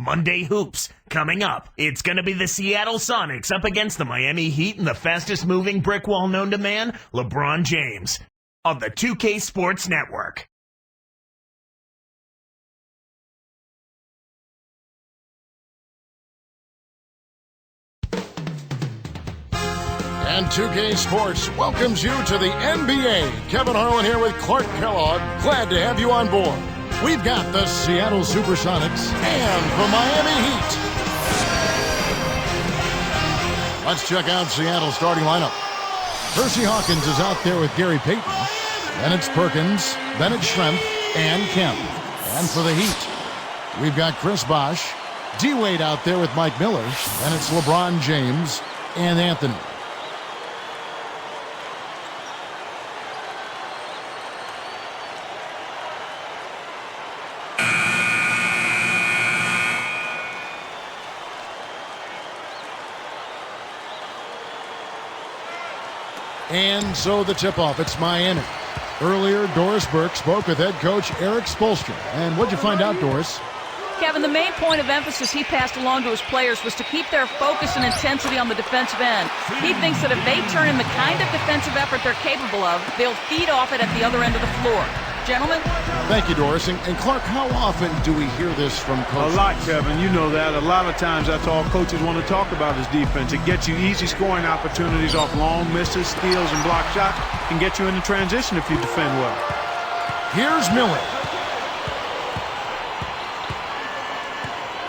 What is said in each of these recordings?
Monday Hoops. Coming up, it's going to be the Seattle Sonics up against the Miami Heat and the fastest moving brick wall known to man, LeBron James, on the 2K Sports Network. And 2K Sports welcomes you to the NBA. Kevin Harlan here with Clark Kellogg. Glad to have you on board. We've got the Seattle SuperSonics and the Miami Heat. Let's check out Seattle's starting lineup. Percy Hawkins is out there with Gary Payton. Then it's Perkins, then it's Schrempf, and Kemp. And for the Heat, we've got Chris Bosh, D-Wade out there with Mike Miller. Then it's LeBron James and Anthony. And so the tip-off, it's Miami. Earlier, Doris Burke spoke with head coach Eric Spoelstra. And what'd you find out, Doris? Kevin, the main point of emphasis he passed along to his players was to keep their focus and intensity on the defensive end. He thinks that if they turn in the kind of defensive effort they're capable of, they'll feed off it at the other end of the floor. Gentlemen? Thank you, Doris. And Clark, how often do we hear this from coaches? A lot, Kevin. You know that. A lot of times that's all coaches want to talk about is defense. It gets you easy scoring opportunities off long misses, steals, and block shots, and get you into transition if you defend well. Here's Miller.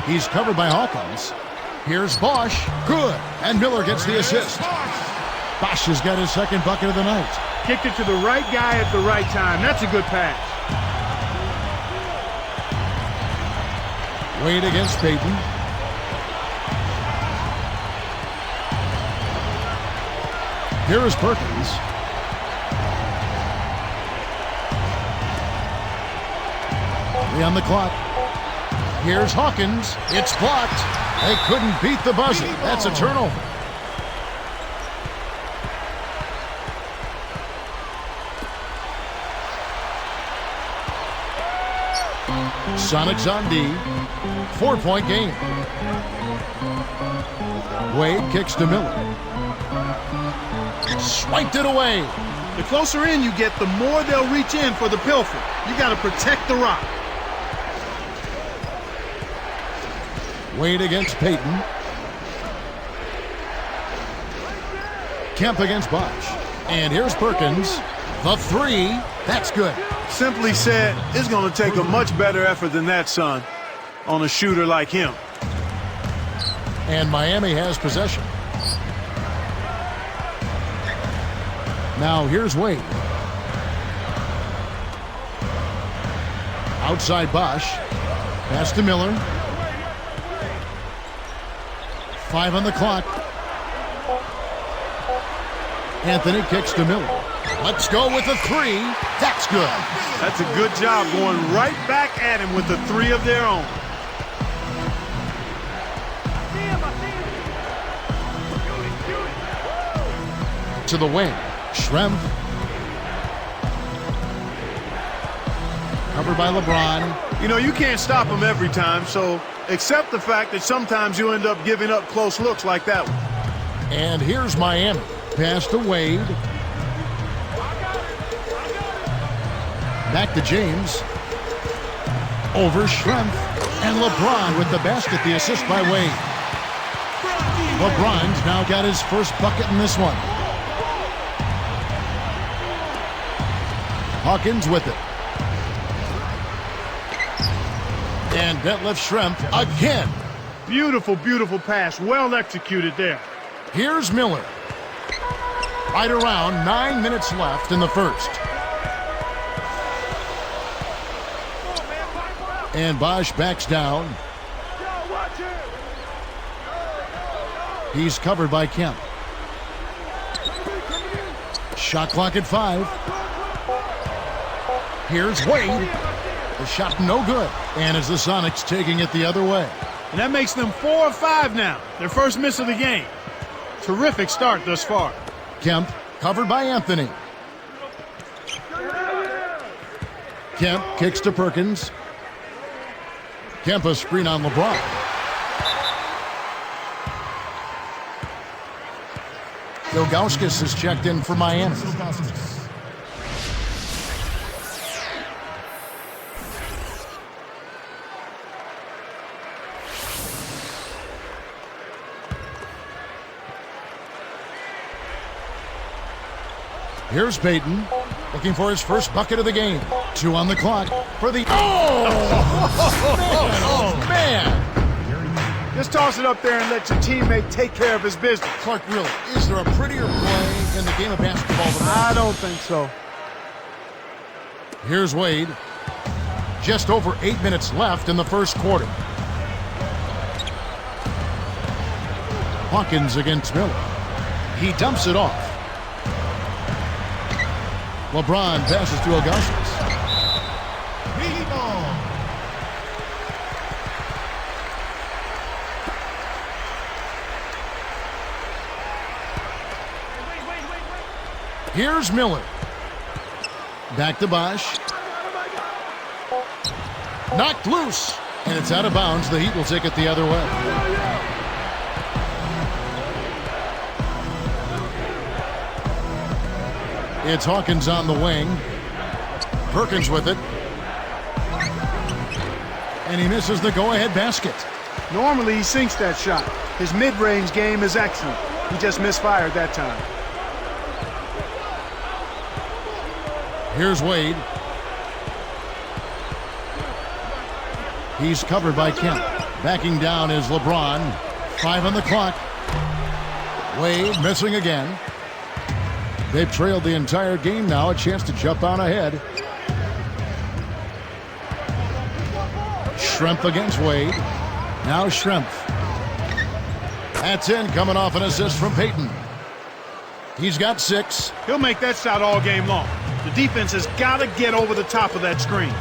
He's covered by Hawkins. Here's Bosh. Good. And Miller gets the assist. Bosh has got his second bucket of the night. Kicked it to the right guy at the right time. That's a good pass. Wade against Payton. Here is Perkins. Three on the clock. Here's Hawkins. It's blocked. They couldn't beat the buzzer. That's a turnover. Sonics on D. 4-point game. Wade kicks to Miller. Swiped it away. The closer in you get, the more they'll reach in for the pilfer. You got to protect the rock. Wade against Payton. Kemp against Bosh. And here's Perkins. The three. That's good. Simply said, it's going to take a much better effort than that, son, on a shooter like him. And Miami has possession. Now here's Wade. Outside Bosh. Pass to Miller. 5 on the clock. Anthony kicks to Miller. Let's go with a three. That's good. That's a good job going right back at him with a three of their own. To the wing. Schrempf. Covered by LeBron. You know, you can't stop him every time, so accept the fact that sometimes you end up giving up close looks like that one. And here's Miami. Pass to Wade. Back to James. Over Schrempf. And LeBron with the basket, the assist by Wade. LeBron's now got his first bucket in this one. Hawkins with it. And Detlef Schrempf again. Beautiful, beautiful pass. Well executed there. Here's Miller. Right around 9 minutes left in the first. And Bosh backs down. He's covered by Kemp. Shot clock at 5. Here's Wade. The shot no good. And as the Sonics taking it the other way. And that makes them 4 of 5 now. Their first miss of the game. Terrific start thus far. Kemp covered by Anthony. Kemp kicks to Perkins. Kemp screen on LeBron. Ilgauskas is checked in for Miami. Here's Payton, looking for his first bucket of the game. 2 on the clock for the... Oh, man! Just toss it up there and let your teammate take care of his business. Clark, really, is there a prettier play in the game of basketball than that? I don't think so. Here's Wade. Just over 8 minutes left in the first quarter. Hawkins against Miller. He dumps it off. LeBron passes to Augustus. Here's Miller. Back to Bosch. Knocked loose. And it's out of bounds. The Heat will take it the other way. It's Hawkins on the wing. Perkins with it. And he misses the go-ahead basket. Normally he sinks that shot. His mid-range game is excellent. He just misfired that time. Here's Wade. He's covered by Kemp. Backing down is LeBron. 5 on the clock. Wade missing again. They've trailed the entire game now. A chance to jump on ahead. Schrempf against Wade. Now Schrempf. That's in, coming off an assist from Payton. He's got 6. He'll make that shot all game long. The defense has got to get over the top of that screen.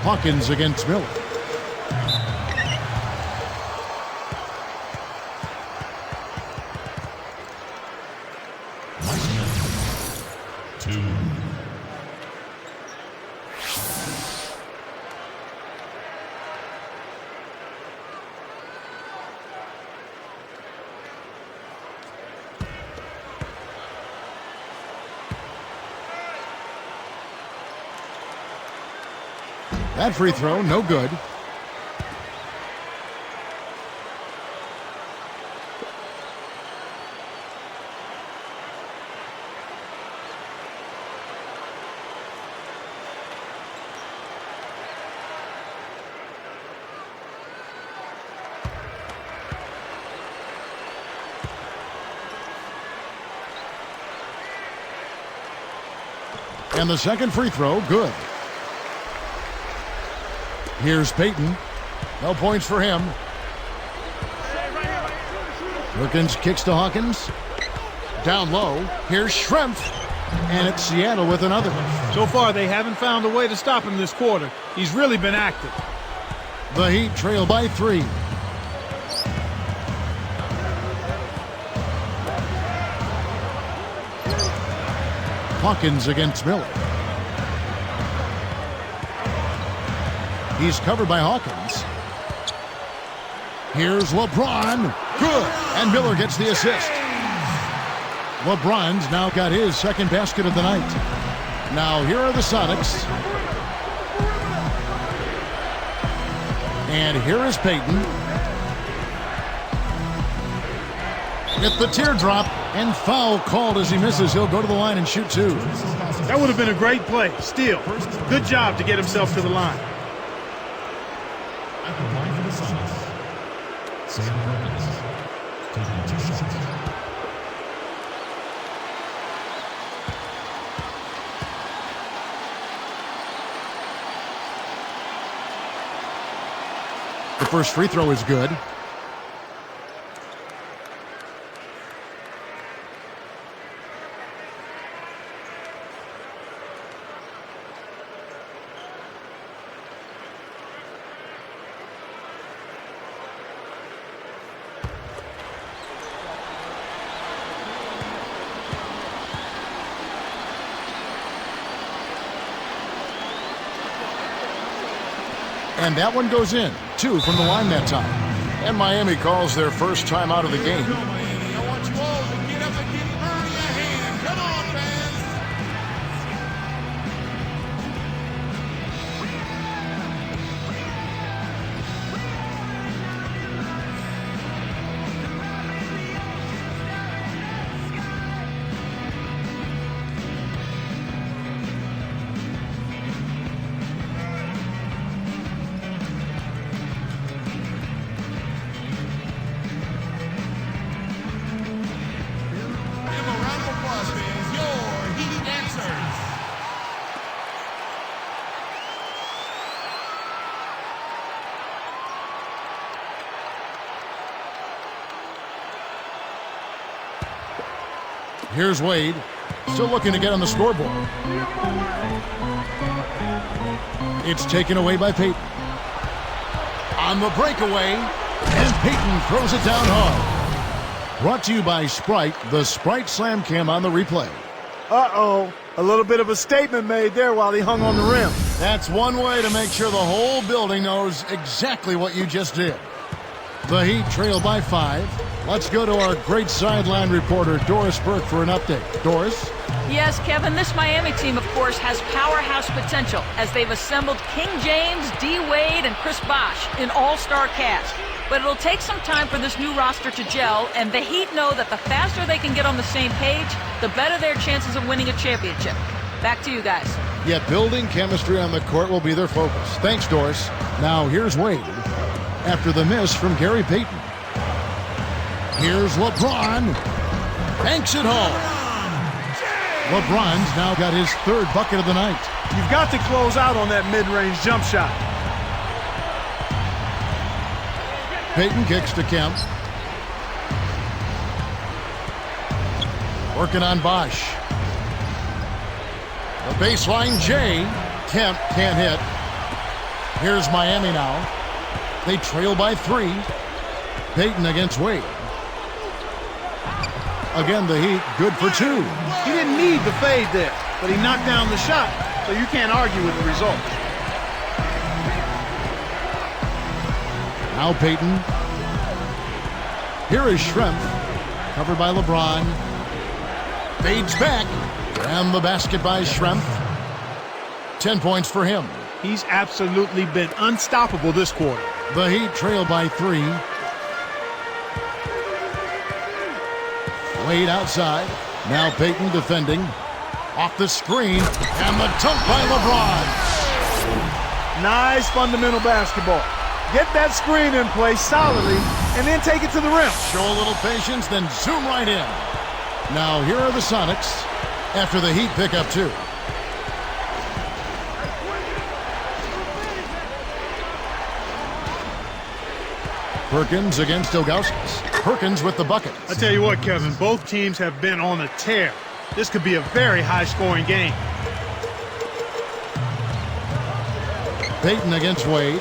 Hawkins against Miller. That free throw, no good. And the second free throw, good. Here's Payton. No points for him. Perkins kicks to Hawkins. Down low. Here's Schrempf. And it's Seattle with another. So far, they haven't found a way to stop him this quarter. He's really been active. The Heat trail by 3. Hawkins against Miller. He's covered by Hawkins. Here's LeBron. Good. And Miller gets the assist. LeBron's now got his second basket of the night. Now here are the Sonics. And here is Payton. Hit the teardrop and foul called as he misses. He'll go to the line and shoot 2. That would have been a great play. Steal. Good job to get himself to the line. At the line for the Sonics, Sam Perkins taking 2 shots. The first free throw is good. And that one goes in. 2 from the line that time. And Miami calls their first time out of the game. I want you all to get up and give Ernie a hand. Come on, fans. Give a round of applause, fans. Your Heat dancers. Here's Wade. Still looking to get on the scoreboard. It's taken away by Peyton. On the breakaway, and Peyton throws it down hard. Brought to you by Sprite, the Sprite Slam Cam on the replay. Uh-oh. A little bit of a statement made there while he hung on the rim. That's one way to make sure the whole building knows exactly what you just did. The Heat trail by 5. Let's go to our great sideline reporter, Doris Burke, for an update. Doris? Yes, Kevin, this Miami team, of course, has powerhouse potential as they've assembled King James, D. Wade, and Chris Bosh in all-star cast. But it'll take some time for this new roster to gel, and the Heat know that the faster they can get on the same page, the better their chances of winning a championship. Back to you guys. Yet building chemistry on the court will be their focus. Thanks, Doris. Now here's Wade after the miss from Gary Payton. Here's LeBron. Banks it home. LeBron's now got his 3rd bucket of the night. You've got to close out on that mid-range jump shot. Payton kicks to Kemp. Working on Bosh. The baseline J. Kemp can't hit. Here's Miami now. They trail by 3. Payton against Wade. Again, the Heat good for 2. He didn't need the fade there, but he knocked down the shot, so you can't argue with the result. Now Payton. Here is Schrempf. Covered by LeBron. Fades back. And the basket by Schrempf. 10 points for him. He's absolutely been unstoppable this quarter. The Heat trail by 3. Wade outside. Now Payton defending. Off the screen. And the dunk by LeBron. Nice fundamental basketball. Get that screen in place solidly, and then take it to the rim. Show a little patience, then zoom right in. Now here are the Sonics after the Heat pick up 2. Perkins against Ilgauskas. Perkins with the bucket. I tell you what, Kevin, both teams have been on a tear. This could be a very high-scoring game. Payton against Wade.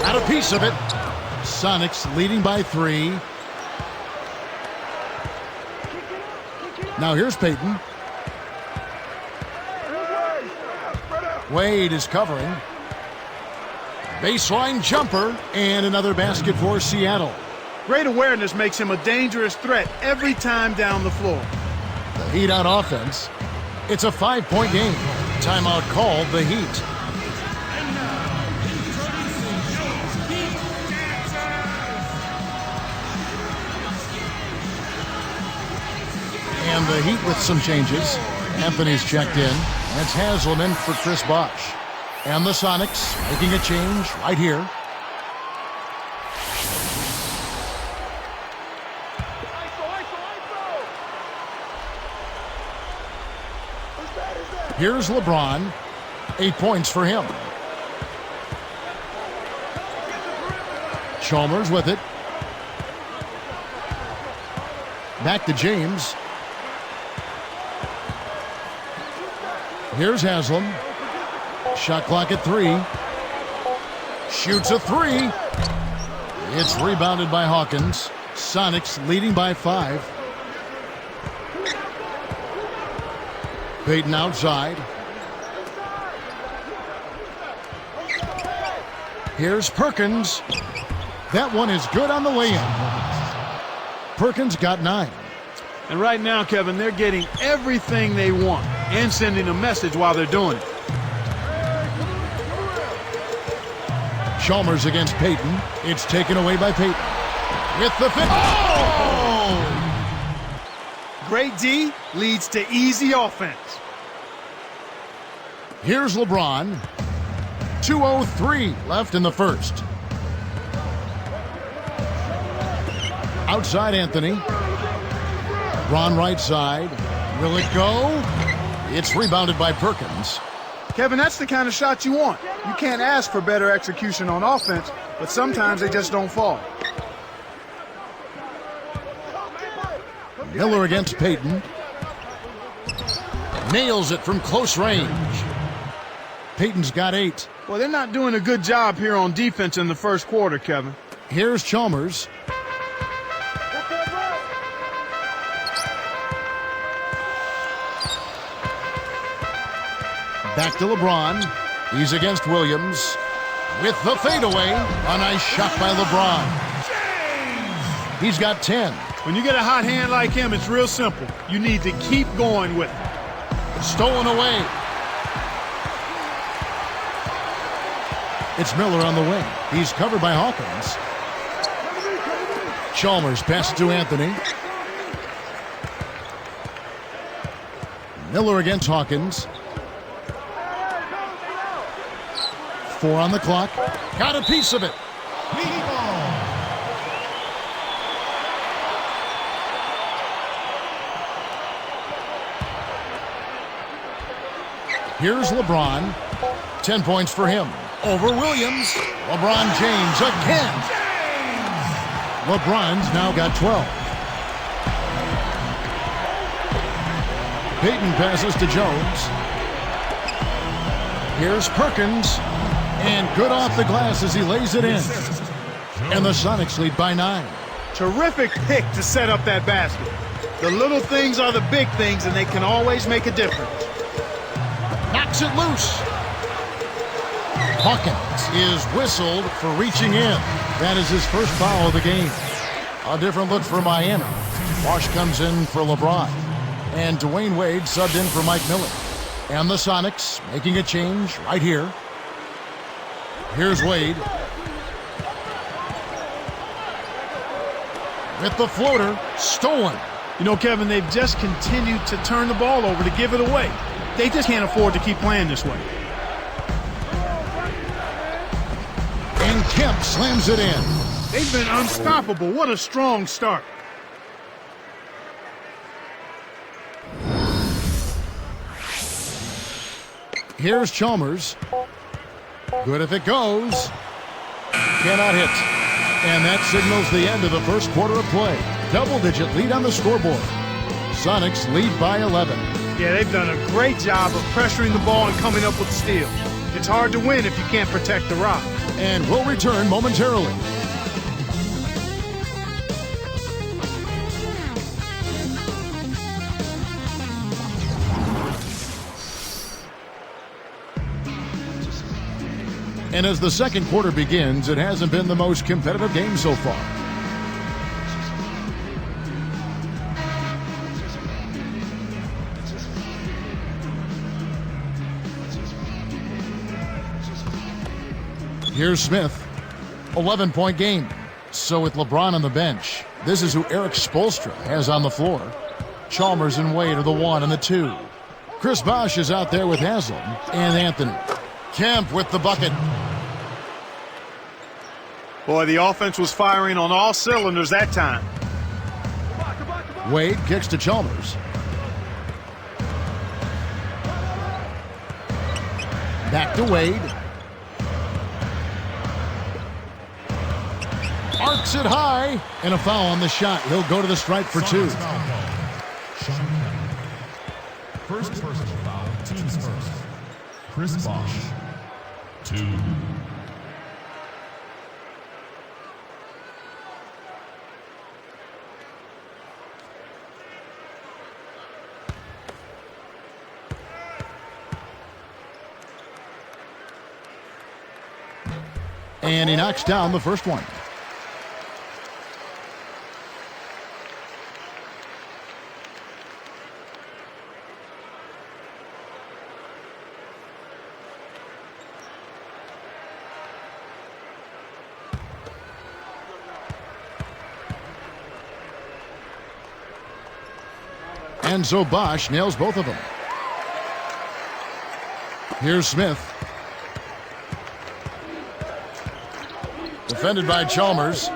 Got a piece of it. Sonics leading by 3. Now here's Payton. Wade is covering. Baseline jumper, and another basket for Seattle. Great awareness makes him a dangerous threat every time down the floor. The Heat on offense. It's a 5-point game. Timeout called the Heat. And the Heat with some changes. Anthony's checked in. And it's Haslam for Chris Bosh. And the Sonics making a change right here. Here's LeBron. 8 points for him. Chalmers with it. Back to James. Here's Haslam. Shot clock at 3. Shoots a 3. It's rebounded by Hawkins. Sonics leading by 5. Payton outside. Here's Perkins. That one is good on the lay-in. Perkins got 9. And right now, Kevin, they're getting everything they want and sending a message while they're doing it. Chalmers against Payton. It's taken away by Payton. With the fit. Oh! Great D leads to easy offense. Here's LeBron. 2:03 left in the first. Outside Anthony. LeBron right side. Will it go? It's rebounded by Perkins. Kevin, that's the kind of shot you want. You can't ask for better execution on offense, but sometimes they just don't fall. Miller against Payton. Nails it from close range. Payton's got 8. Well, they're not doing a good job here on defense in the first quarter, Kevin. Here's Chalmers. Back to LeBron. He's against Williams. With the fadeaway. A nice shot by LeBron. He's got 10. When you get a hot hand like him, it's real simple. You need to keep going with it. Stolen away. It's Miller on the wing. He's covered by Hawkins. Chalmers passes to Anthony. Miller against Hawkins. 4 on the clock. Got a piece of it. Here's LeBron. 10 points for him. Over Williams. LeBron James again. LeBron's now got 12. Payton passes to Jones. Here's Perkins. And good off the glass as he lays it in. And the Sonics lead by 9. Terrific pick to set up that basket. The little things are the big things, and they can always make a difference. Knocks it loose. Hawkins is whistled for reaching in. That is his first foul of the game. A different look for Miami. Wash comes in for LeBron. And Dwayne Wade subbed in for Mike Miller. And the Sonics making a change right here. Here's Wade. With the floater, stolen. You know, Kevin, they've just continued to turn the ball over to give it away. They just can't afford to keep playing this way. And Kemp slams it in. They've been unstoppable. What a strong start. Here's Chalmers. Good if it goes. Cannot hit. And that signals the end of the first quarter of play. Double-digit lead on the scoreboard. Sonics lead by 11. Yeah, they've done a great job of pressuring the ball and coming up with steals. It's hard to win if you can't protect the rock. And we'll return momentarily. And as the second quarter begins, it hasn't been the most competitive game so far. Here's Smith. 11-point game. So with LeBron on the bench, this is who Eric Spoelstra has on the floor. Chalmers and Wade are the 1 and the 2. Chris Bosh is out there with Haslam and Anthony. Kemp with the bucket. Boy, the offense was firing on all cylinders that time. Wade kicks to Chalmers. Back to Wade. Arcs it high. And a foul on the shot. He'll go to the stripe for 2. First personal foul, teams first. Chris Bosh, 2. And he knocks down the first one. And so Bosch nails both of them. Here's Smith. Defended by Chalmers.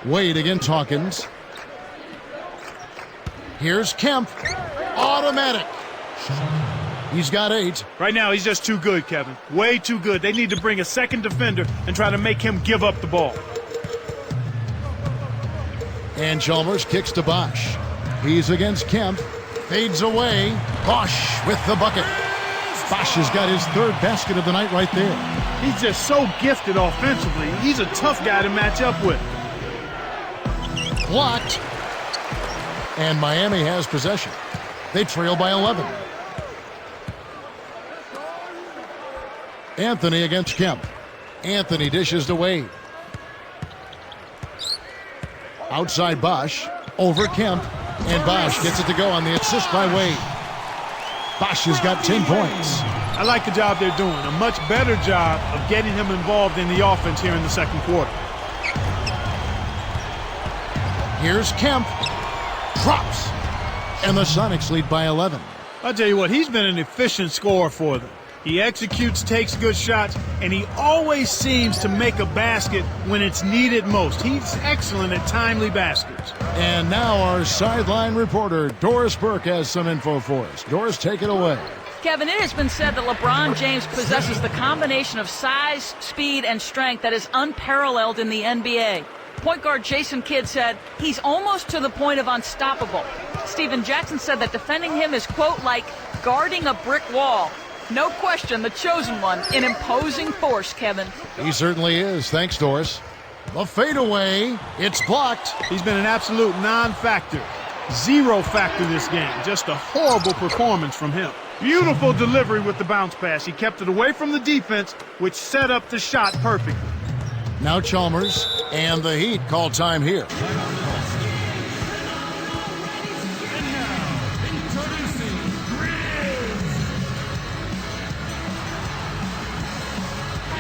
Wade against Hawkins. Here's Kemp. Automatic. He's got 8. Right now, he's just too good, Kevin. Way too good. They need to bring a second defender and try to make him give up the ball. And Chalmers kicks to Bosch. He's against Kemp. Fades away. Bosch with the bucket. Bosch has got his 3rd basket of the night right there. He's just so gifted offensively. He's a tough guy to match up with. Blocked. And Miami has possession. They trail by 11. Anthony against Kemp. Anthony dishes to Wade. Outside Bosch, over Kemp, and Bosch gets it to go on the assist by Wade. Bosch has got 10 points. I like the job they're doing. A much better job of getting him involved in the offense here in the second quarter. Here's Kemp. Drops. And the Sonics lead by 11. I'll tell you what, he's been an efficient scorer for them. He executes, takes good shots, and he always seems to make a basket when it's needed most. He's excellent at timely baskets. And now our sideline reporter, Doris Burke, has some info for us. Doris, take it away. Kevin, it has been said that LeBron James possesses the combination of size, speed, and strength that is unparalleled in the NBA. Point guard Jason Kidd said he's almost to the point of unstoppable. Steven Jackson said that defending him is, quote, like guarding a brick wall. No question, the chosen one, an imposing force, Kevin. He certainly is. Thanks, Doris. The fadeaway. It's blocked. He's been an absolute non-factor. 0 factor this game. Just a horrible performance from him. Beautiful delivery with the bounce pass. He kept it away from the defense, which set up the shot perfectly. Now Chalmers and the Heat call time here.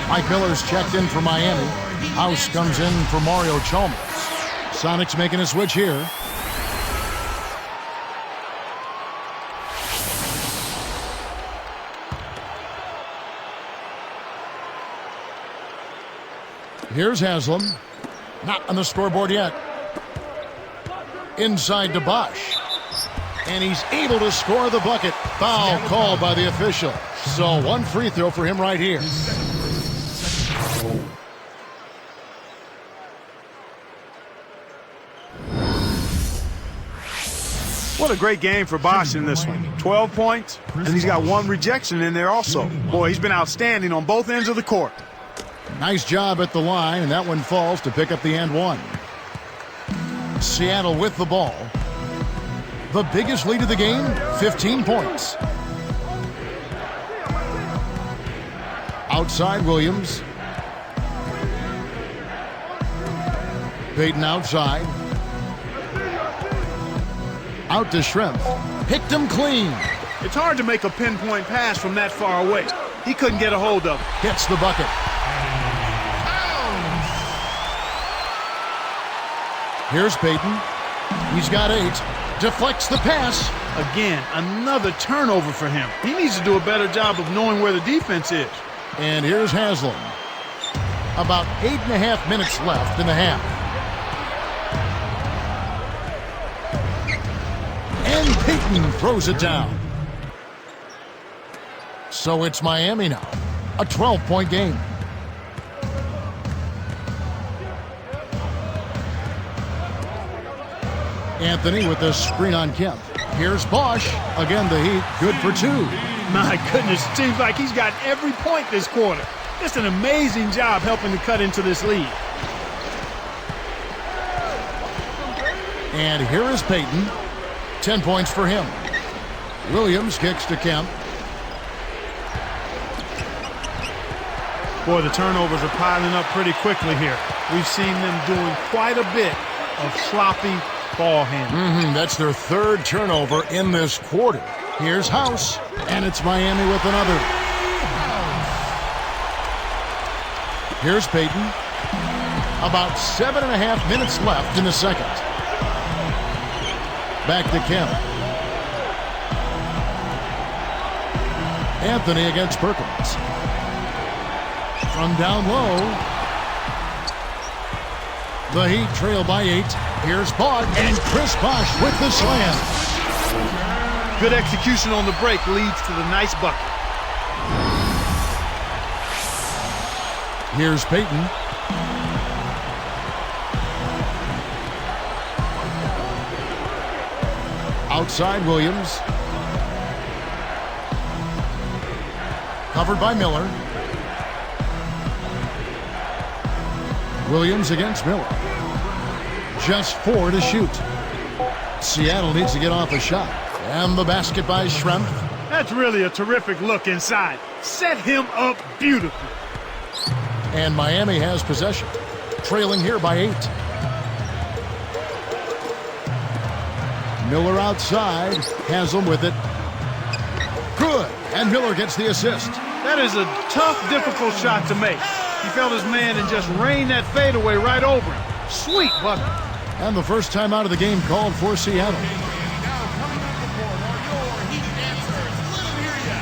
Mike Miller's checked in for Miami. House comes in for Mario Chalmers. Sonics making a switch here. Here's Haslam. Not on the scoreboard yet. Inside to Bosch. And he's able to score the bucket. Foul called by the official. So 1 free throw for him right here. What a great game for Bosch in this one. 12 points, and he's got 1 rejection in there also. Boy, he's been outstanding on both ends of the court. Nice job at the line, and that one falls to pick up the and one. Seattle with the ball. The biggest lead of the game, 15 points. Outside Williams. Payton outside. Out to Schrempf. Picked him clean. It's hard to make a pinpoint pass from that far away. He couldn't get a hold of it. Hits the bucket. Here's Payton. He's got 8. Deflects the pass. Again, another turnover for him. He needs to do a better job of knowing where the defense is. And here's Haslam. About 8.5 minutes left in the half. And Payton throws it down. So it's Miami now. A 12-point game. Anthony with the screen on Kemp. Here's Bosch. Again, the Heat. Good for 2. My goodness, it seems like he's got every point this quarter. Just an amazing job helping to cut into this lead. And here is Payton. 10 points for him. Williams kicks to Kemp. Boy, the turnovers are piling up pretty quickly here. We've seen them doing quite a bit of sloppy ball handling. That's their third turnover in this quarter. Here's House, and it's Miami with another. Here's Payton. About 7.5 minutes left in the second. Back to Kemp. Anthony against Perkins. From down low. The Heat trail by 8. Here's Bog, and Chris Bosh with the slam. Good execution on the break leads to the nice bucket. Here's Payton. Outside Williams. Covered by Miller. Williams against Miller. Just 4 to shoot. Seattle needs to get off a shot. And the basket by Schrempf. That's really a terrific look inside. Set him up beautifully. And Miami has possession. Trailing here by 8. Miller outside. Haslam with it. Good. And Miller gets the assist. That is a tough, difficult shot to make. He felt his man and just rained that fadeaway right over him. Sweet bucket. And the first time out of the game called for Seattle. Now coming up the board are your Heat answers. Let them hear ya.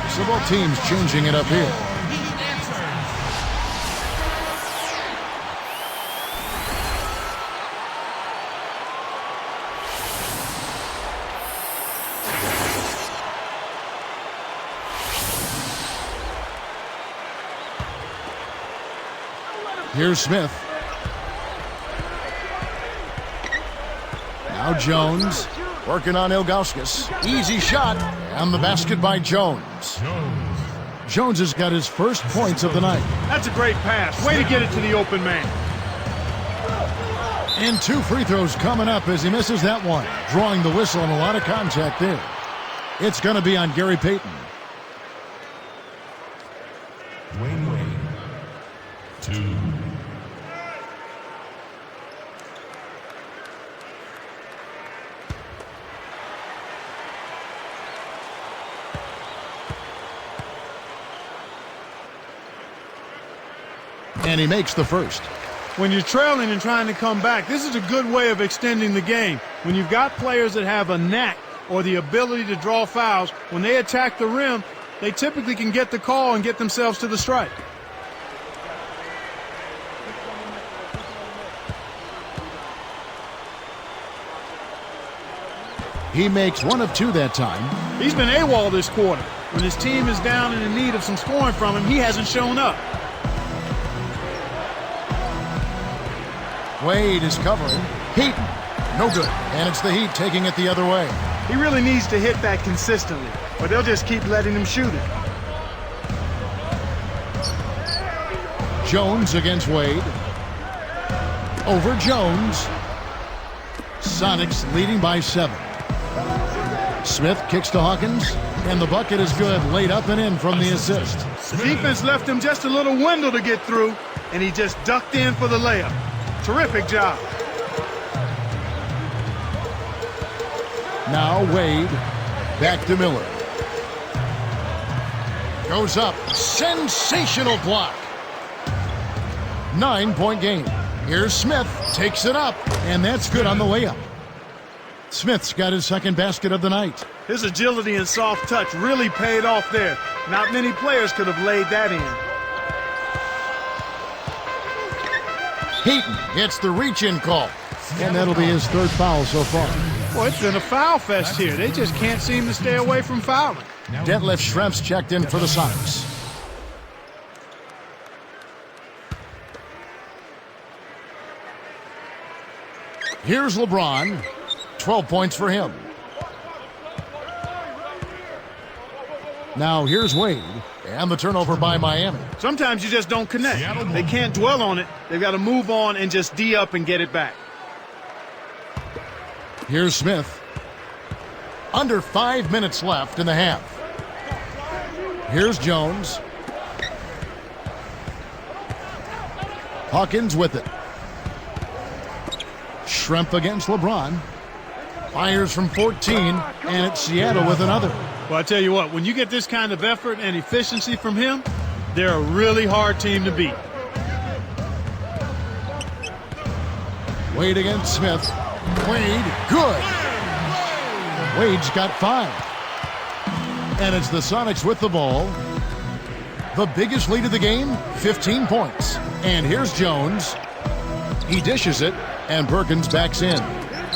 So both teams changing it up here. Heat answers. Here's Smith. Now Jones. Working on Ilgauskas. Easy shot. And the basket by Jones. Jones has got his first points of the night. That's a great pass. Way to get it to the open man. And 2 free throws coming up as he misses that one. Drawing the whistle and a lot of contact there. It's going to be on Gary Payton. Wayne Wade. 2. And he makes the first. When you're trailing and trying to come back, this is a good way of extending the game. When you've got players that have a knack or the ability to draw fouls, when they attack the rim, they typically can get the call and get themselves to the stripe. He makes 1 of 2 that time. He's been AWOL this quarter. When his team is down and in need of some scoring from him, he hasn't shown up. Wade is covering. Heat. No good. And it's the Heat taking it the other way. He really needs to hit that consistently, or they'll just keep letting him shoot it. Jones against Wade. Over Jones. Sonics leading by 7. Smith kicks to Hawkins, and the bucket is good. Laid up and in from the assist. The defense left him just a little window to get through, and he just ducked in for the layup. Terrific job. Now Wade. Back to Miller. Goes up. Sensational block. 9-point game. Here's Smith. Takes it up. And that's good on the layup. Smith's got his second basket of the night. His agility and soft touch really paid off there. Not many players could have laid that in. Heaton gets the reach-in call, and that'll be his third foul so far. Boy, it's been a foul fest here. They just can't seem to stay away from fouling. Detlef Schrempf's checked in for the Sonics. Here's LeBron. 12 points for him. Now here's Wade, and the turnover by Miami. Sometimes you just don't connect. They can't dwell on it. They've got to move on and just D up and get it back. Here's Smith. Under 5 minutes left in the half. Here's Jones. Hawkins with it. Schrempf against LeBron. Fires from 14, and it's Seattle with another. Well, I tell you what, when you get this kind of effort and efficiency from him, they're a really hard team to beat. Wade against Smith. Wade, good. Wade's got 5. And it's the Sonics with the ball. The biggest lead of the game, 15 points. And here's Jones. He dishes it, and Perkins backs in.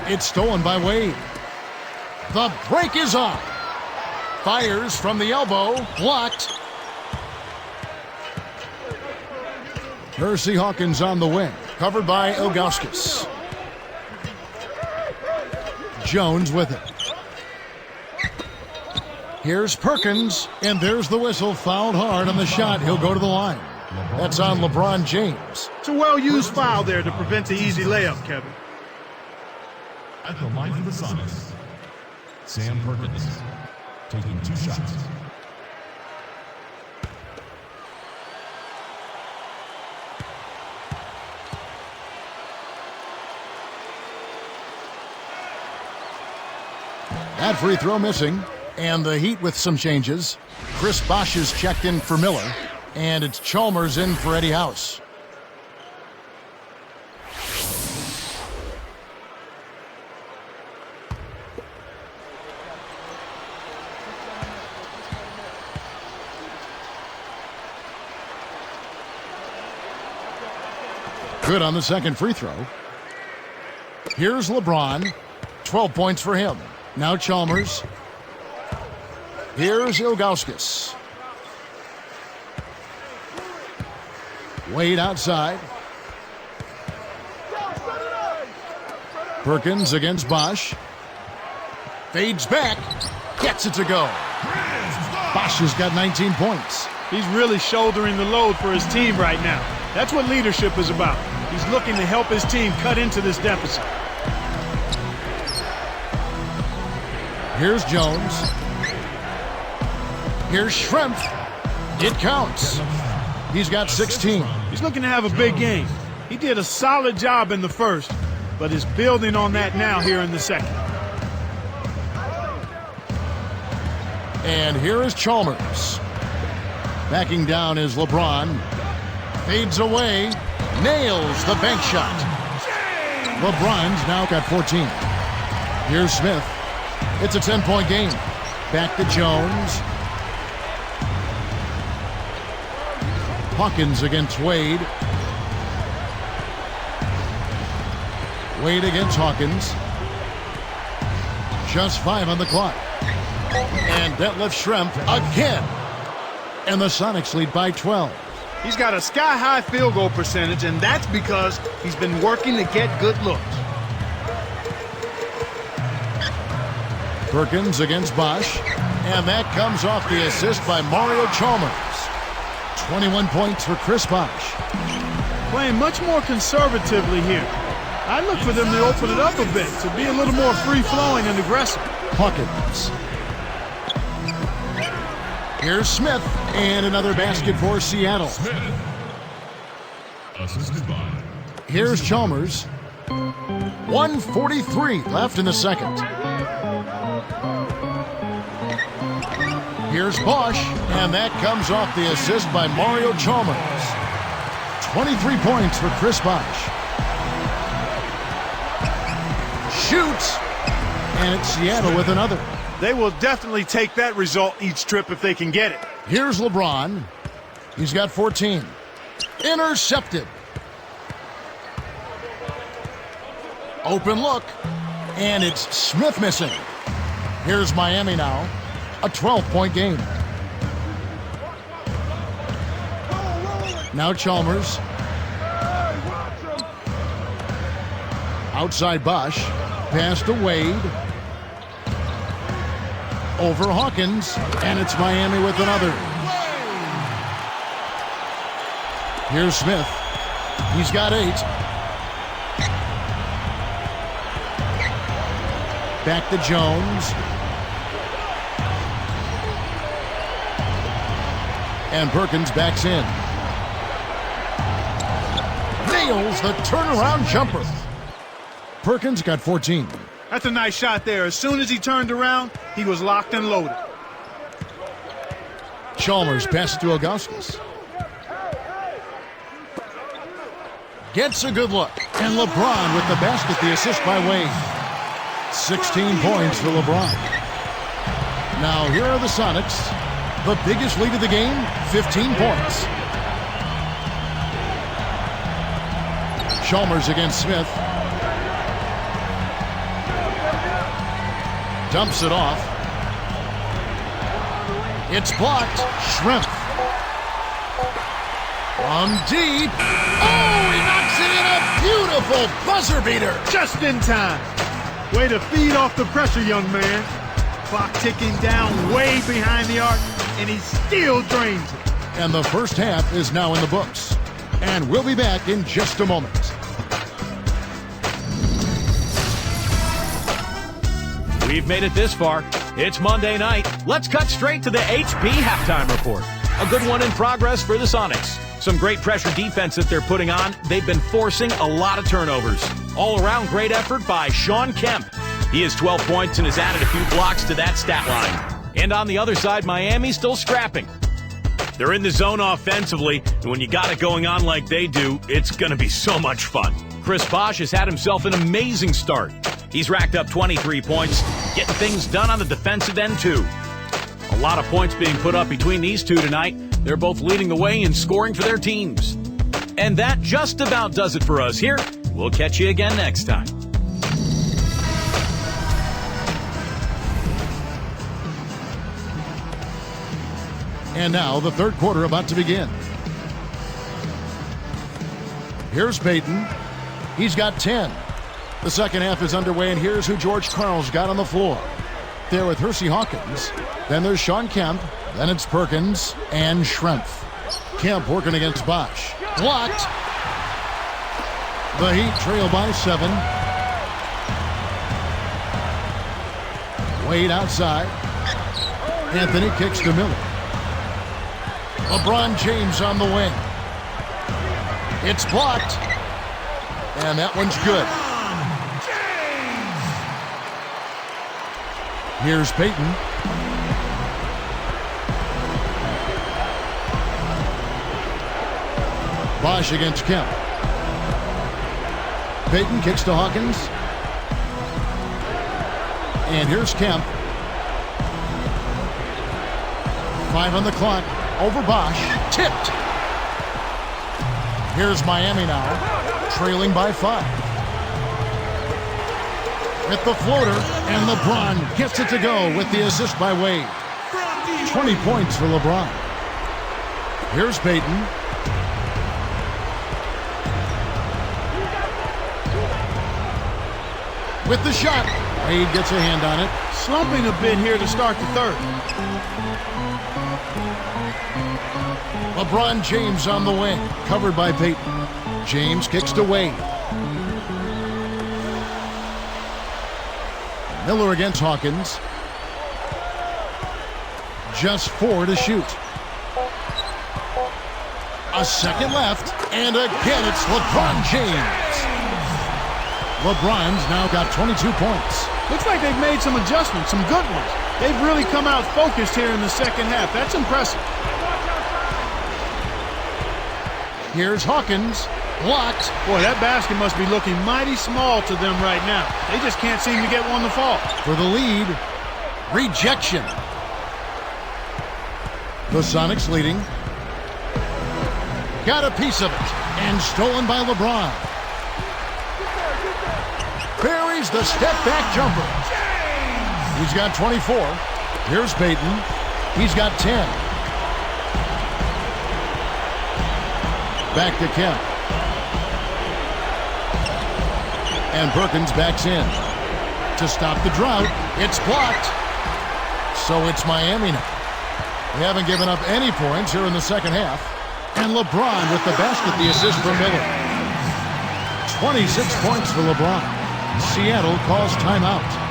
It's stolen by Wade. The break is on. Fires from the elbow, blocked. Hersey Hawkins on the wing, covered by Ilgauskas. Jones with it. Here's Perkins, and there's the whistle, fouled hard on the shot. He'll go to the line. That's on LeBron James. It's a well-used foul there to prevent the easy layup, Kevin. At the line for the Sonics, Sam Perkins taking 2 shots. That free throw missing, and the Heat with some changes. Chris Bosh is checked in for Miller, and it's Chalmers in for Eddie House. Good on the second free throw. Here's LeBron. 12 points for him. Now Chalmers. Here's Ilgauskas. Wade outside. Perkins against Bosh. Fades back. Gets it to go. Bosh has got 19 points. He's really shouldering the load for his team right now. That's what leadership is about. He's looking to help his team cut into this deficit. Here's Jones. Here's Schrempf. It counts. He's got 16. He's looking to have a big game. He did a solid job in the first, but is building on that now here in the second. And here is Chalmers. Backing down is LeBron. Fades away. Nails the bank shot. LeBron's now got 14. Here's Smith. It's a 10-point game. Back to Jones. Hawkins against Wade. Wade against Hawkins. Just 5 on the clock. And Detlef Schrempf again. And the Sonics lead by 12. He's got a sky-high field goal percentage, and that's because he's been working to get good looks. Perkins against Bosh. And that comes off the assist by Mario Chalmers. 21 points for Chris Bosh. Playing much more conservatively here. I look for them to open it up a bit, to be a little more free-flowing and aggressive. Hawkins. Here's Smith, and another basket for Seattle. Smith. Assisted by. Here's Chalmers. 1:43 left in the second. Here's Bosh, and that comes off the assist by Mario Chalmers. 23 points for Chris Bosh. Shoots, And it's Seattle with another. They will definitely take that result each trip if they can get it. Here's LeBron. He's got 14. Intercepted. Open look. And it's Smith missing. Here's Miami now. A 12-point game. Now Chalmers. Outside Bosch. Pass to Wade. Over Hawkins. And it's Miami with another. Here's Smith. He's got 8. Back to Jones. And Perkins backs in. Nails the turnaround jumper. Perkins got 14. That's a nice shot there. As soon as he turned around, he was locked and loaded. Chalmers passes to Augustus. Gets a good look. And LeBron with the basket, the assist by Wade. 16 points for LeBron. Now here are the Sonics. The biggest lead of the game, 15 points. Chalmers against Smith. Dumps it off. It's blocked. Shrimp. From deep. Oh, he knocks it in. A beautiful buzzer beater. Just in time. Way to feed off the pressure, young man. Clock ticking down way behind the arc, and he still drains it. And the first half is now in the books. And we'll be back in just a moment. We've made it this far. It's Monday night. Let's cut straight to the HB halftime report. A good one in progress for the Sonics. Some great pressure defense that they're putting on. They've been forcing a lot of turnovers. All-around great effort by Shawn Kemp. He has 12 points and has added a few blocks to that stat line. And on the other side, Miami's still scrapping. They're in the zone offensively, and when you got it going on like they do, it's going to be so much fun. Chris Bosch has had himself an amazing start. He's racked up 23 points, getting things done on the defensive end, too. A lot of points being put up between these two tonight. They're both leading the way in scoring for their teams. And that just about does it for us here. We'll catch you again next time. And now the third quarter about to begin. Here's Payton. He's got 10. The second half is underway, and here's who George Karl's got on the floor. There with Hersey Hawkins. Then there's Shawn Kemp. Then it's Perkins and Schrempf. Kemp working against Bosch. Blocked. The Heat trail by 7. Wade outside. Anthony kicks to Miller. LeBron James on the wing. It's blocked. And that one's good. Here's Payton. Bosch against Kemp. Payton kicks to Hawkins. And here's Kemp. 5 on the clock. Over Bosch. Tipped. Here's Miami now. Trailing by 5. With the floater, and LeBron gets it to go with the assist by Wade. 20 points for LeBron. Here's Payton. With the shot. Wade gets a hand on it. Slumping a bit here to start the third. LeBron James on the wing. Covered by Payton. James kicks to Wade. Miller against Hawkins. Just 4 to shoot. A second left. And again, it's LeBron James. LeBron's now got 22 points. Looks like they've made some adjustments, some good ones. They've really come out focused here in the second half. That's impressive. Here's Hawkins. Blocked. Boy, that basket must be looking mighty small to them right now. They just can't seem to get one to fall. For the lead. Rejection. The Sonics leading. Got a piece of it. And stolen by LeBron. Buries the step-back jumper. He's got 24. Here's Payton. He's got 10. Back to Kemp. And Perkins backs in. To stop the drought, it's blocked. So it's Miami now. They haven't given up any points here in the second half. And LeBron with the basket, the assist for Miller. 26 points for LeBron. Seattle calls timeout.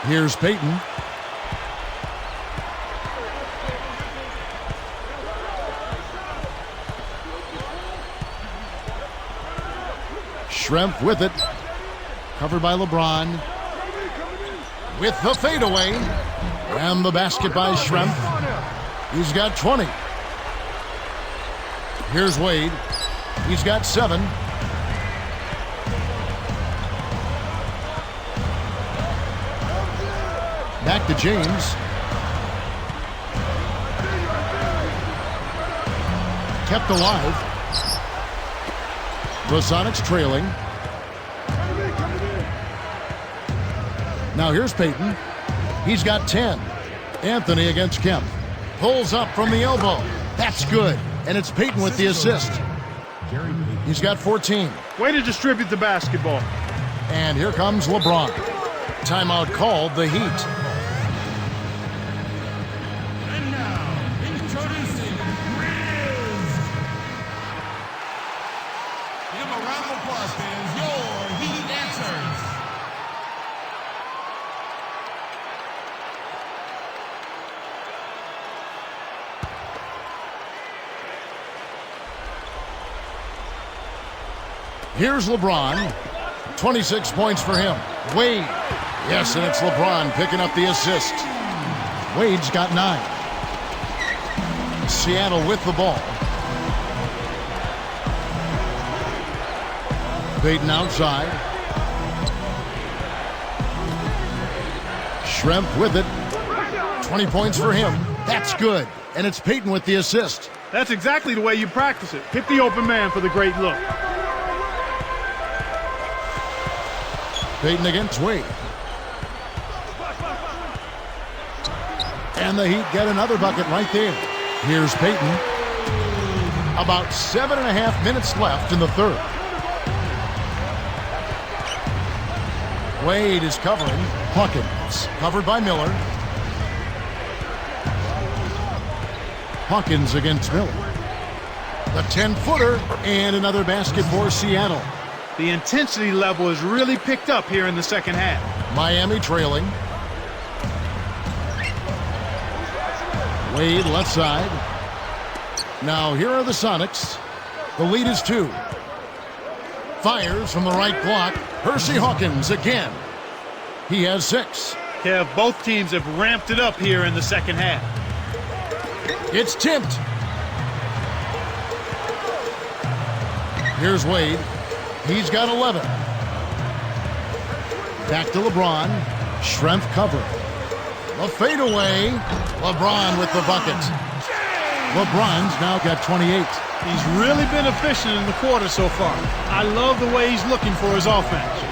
Here's Payton. Schrempf with it. Covered by LeBron. With the fadeaway. And the basket by Schrempf. He's got 20. Here's Wade. He's got 7. Back to James. Kept alive. The Sonics trailing. Now here's Payton. He's got 10. Anthony against Kemp. Pulls up from the elbow. That's good. And it's Payton with the assist. He's got 14. Way to distribute the basketball. And here comes LeBron. Timeout called, the Heat. Here's LeBron. 26 points for him. Wade. Yes, and it's LeBron picking up the assist. Wade's got 9. Seattle with the ball. Payton outside. Schrempf with it. 20 points for him. That's good. And it's Payton with the assist. That's exactly the way you practice it. Hit the open man for the great look. Payton against Wade. And the Heat get another bucket right there. Here's Payton. About 7.5 minutes left in the third. Wade is covering. Hawkins covered by Miller. Hawkins against Miller. The 10-footer and another basket for Seattle. The intensity level has really picked up here in the second half. Miami trailing. Wade left side. Now here are the Sonics. The lead is 2. Fires from the right block. Hersey Hawkins again. He has 6. Kev, both teams have ramped it up here in the second half. It's tipped. Here's Wade. He's got 11. Back to LeBron. Schrempf cover. The fadeaway. LeBron with the bucket. LeBron's now got 28. He's really been efficient in the quarter so far. I love the way he's looking for his offense.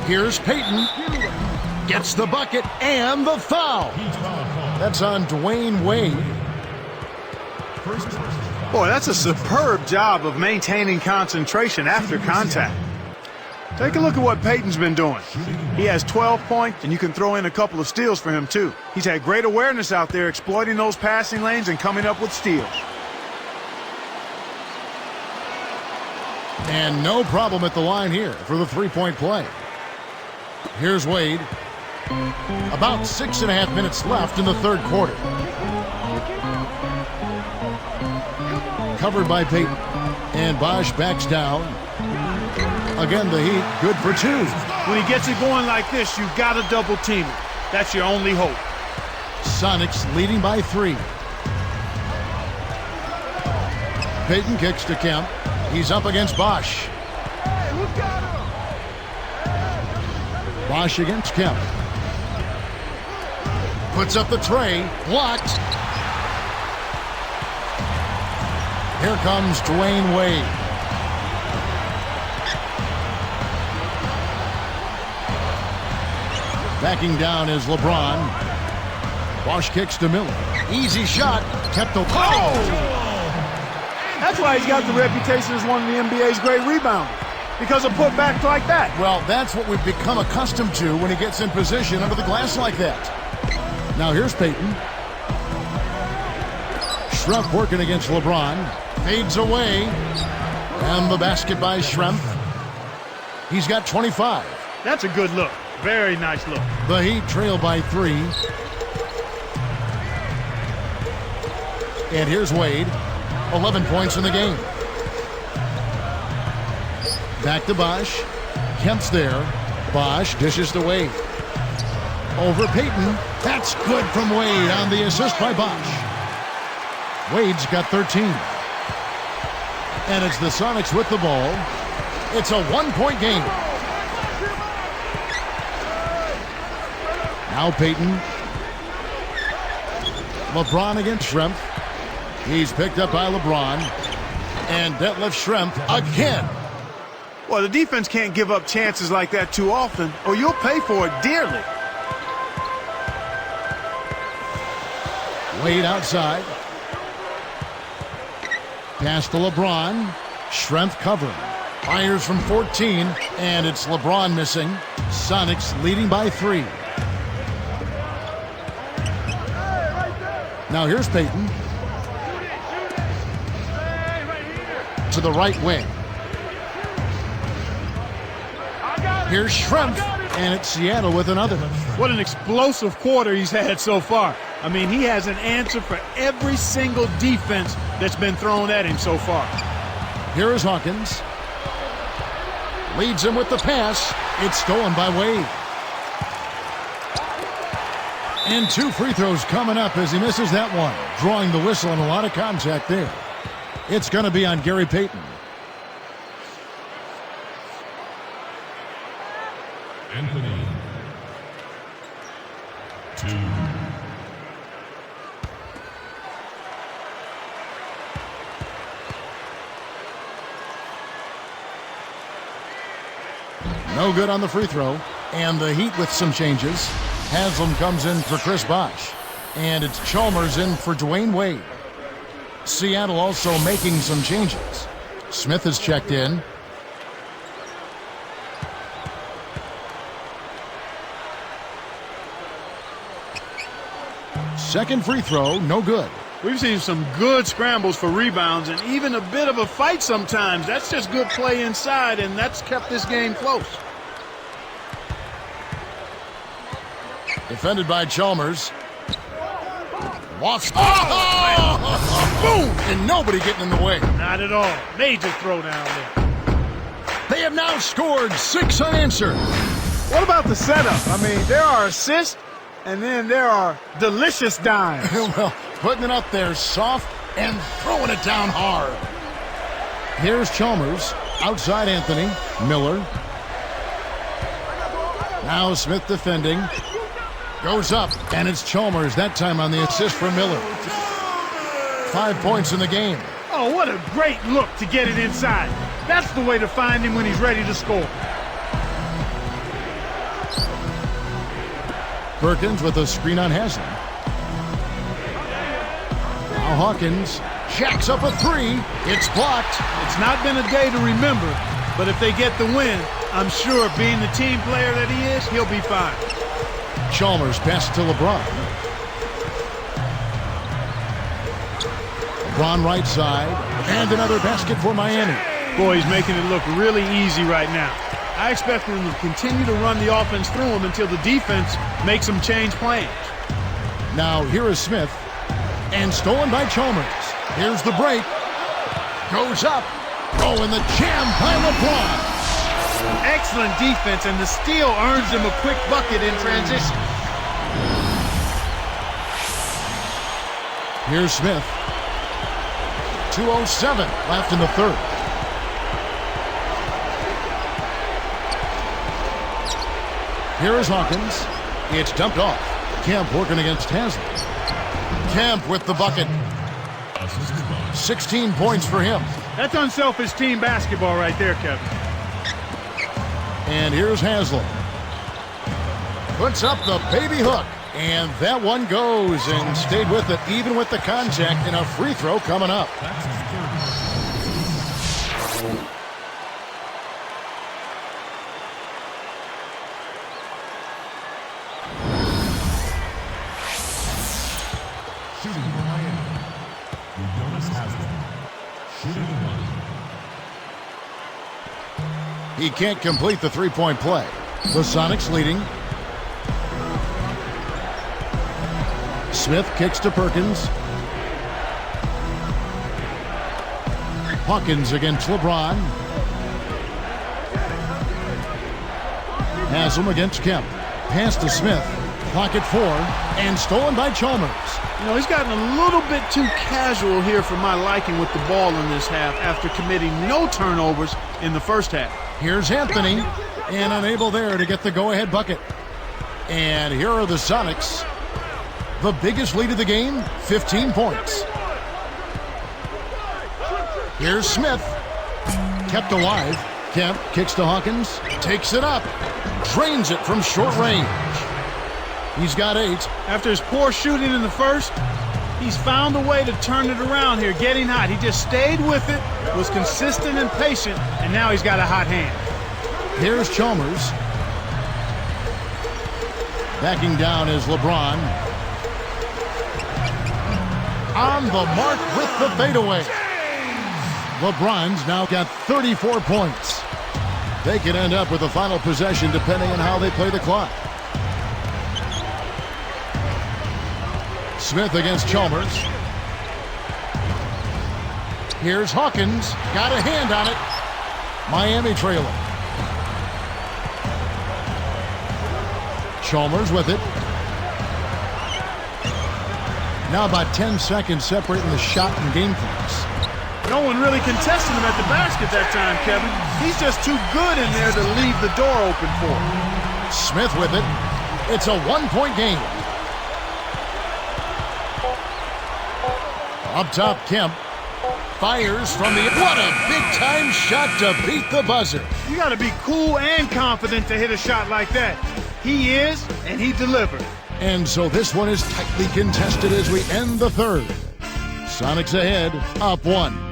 Here's Payton. Gets the bucket and the foul. That's on Dwayne Wade. Boy, that's a superb job of maintaining concentration after contact. Take a look at what Payton's been doing. He has 12 points, and you can throw in a couple of steals for him, too. He's had great awareness out there, exploiting those passing lanes and coming up with steals. And no problem at the line here for the three-point play. Here's Wade. About 6.5 minutes left in the third quarter. Covered by Payton. And Bosch backs down. Again, the Heat, good for two. When he gets it going like this, you've got to double team it. That's your only hope. Sonics leading by 3. Payton kicks to Kemp. He's up against Bosch. Bosch against Kemp. Puts up the tray. Blocked. Here comes Dwayne Wade. Backing down is LeBron. Bosch kicks to Miller. Easy shot. Kept the... That's why he's got the reputation as one of the NBA's great rebounders. Because of putbacks like that. Well, that's what we've become accustomed to when he gets in position under the glass like that. Now here's Payton. Schrempf working against LeBron. Fades away. And the basket by Schrempf. He's got 25. That's a good look. Very nice look. The Heat trail by 3. And here's Wade. 11 points in the game. Back to Bosch. Kemp's there. Bosch dishes to Wade. Over Payton. That's good from Wade on the assist by Bosch. Wade's got 13. And it's the Sonics with the ball. It's a one-point game. Now Payton. LeBron against Schrempf. He's picked up by LeBron. And Detlef Schrempf again. Well, the defense can't give up chances like that too often, or you'll pay for it dearly. Wade outside. Pass to LeBron. Schrempf covering. Fires from 14, and it's LeBron missing. Sonics leading by 3. Now here's Payton. To the right wing. Here's Schrempf, and it's Seattle with another. What an explosive quarter he's had so far. I mean, he has an answer for every single defense that's been thrown at him so far. Here is Hawkins. Leads him with the pass. It's stolen by Wade. And 2 free throws coming up as he misses that one. Drawing the whistle and a lot of contact there. It's going to be on Gary Payton. Anthony. 2. No good on the free throw. And the Heat with some changes. Haslam comes in for Chris Bosch. And it's Chalmers in for Dwayne Wade. Seattle also making some changes. Smith has checked in. Second free throw, no good. We've seen some good scrambles for rebounds and even a bit of a fight sometimes. That's just good play inside, and that's kept this game close. Defended by Chalmers. Lost. Oh! Boom! And nobody getting in the way. Not at all. Major throwdown there. They have now scored 6 unanswered. What about the setup? I mean, there are assists, and then there are delicious dimes. Well, putting it up there soft and throwing it down hard. Here's Chalmers. Outside Anthony. Miller. Now Smith defending. Goes up, and it's Chalmers, that time on the assist for Miller. 5 points in the game. Oh, what a great look to get it inside. That's the way to find him when he's ready to score. Perkins with a screen on Haslam. Now Hawkins jacks up a three. It's blocked. It's not been a day to remember, but if they get the win, I'm sure being the team player that he is, he'll be fine. Chalmers pass to LeBron. LeBron right side. And another basket for Miami. Boy, he's making it look really easy right now. I expect them to continue to run the offense through him until the defense makes them change plans. Now here is Smith. And stolen by Chalmers. Here's the break. Goes up. Oh, and the jam by LeBron. Excellent defense, and the steal earns him a quick bucket in transition. Here's Smith. 2:07 left in the third. Here is Hawkins. It's dumped off. Kemp working against Haslam. Kemp with the bucket. 16 points for him. That's unselfish team basketball right there, Kevin. And here's Haslam. Puts up the baby hook. And that one goes and stayed with it, even with the contact, and a free throw coming up. Shooting for Miami. Jonas Haslam. Shooting one. He can't complete the three-point play. The Sonics leading. Smith kicks to Perkins. Hawkins against LeBron. Haslam against Kemp. Pass to Smith. Clock at 4. And stolen by Chalmers. You know, he's gotten a little bit too casual here for my liking with the ball in this half after committing no turnovers in the first half. Here's Anthony. And unable there to get the go-ahead bucket. And here are the Sonics. The biggest lead of the game, 15 points. Here's Smith. Kept alive. Kemp kicks to Hawkins. Takes it up. Drains it from short range. He's got 8. After his poor shooting in the first, he's found a way to turn it around here, getting hot. He just stayed with it, was consistent and patient, and now he's got a hot hand. Here's Chalmers. Backing down is LeBron. On the mark with the fadeaway. LeBron's now got 34 points. They could end up with a final possession depending on how they play the clock. Smith against Chalmers. Here's Hawkins. Got a hand on it. Miami trailing. Chalmers with it. Now about 10 seconds separating the shot and game clocks. No one really contested him at the basket that time, Kevin. He's just too good in there to leave the door open for him. Smith with it. It's a one-point game. Up top, Kemp. Fires from the... What a big-time shot to beat the buzzer. You got to be cool and confident to hit a shot like that. He is, and he delivered. And so this one is tightly contested as we end the third. Sonics ahead, up 1.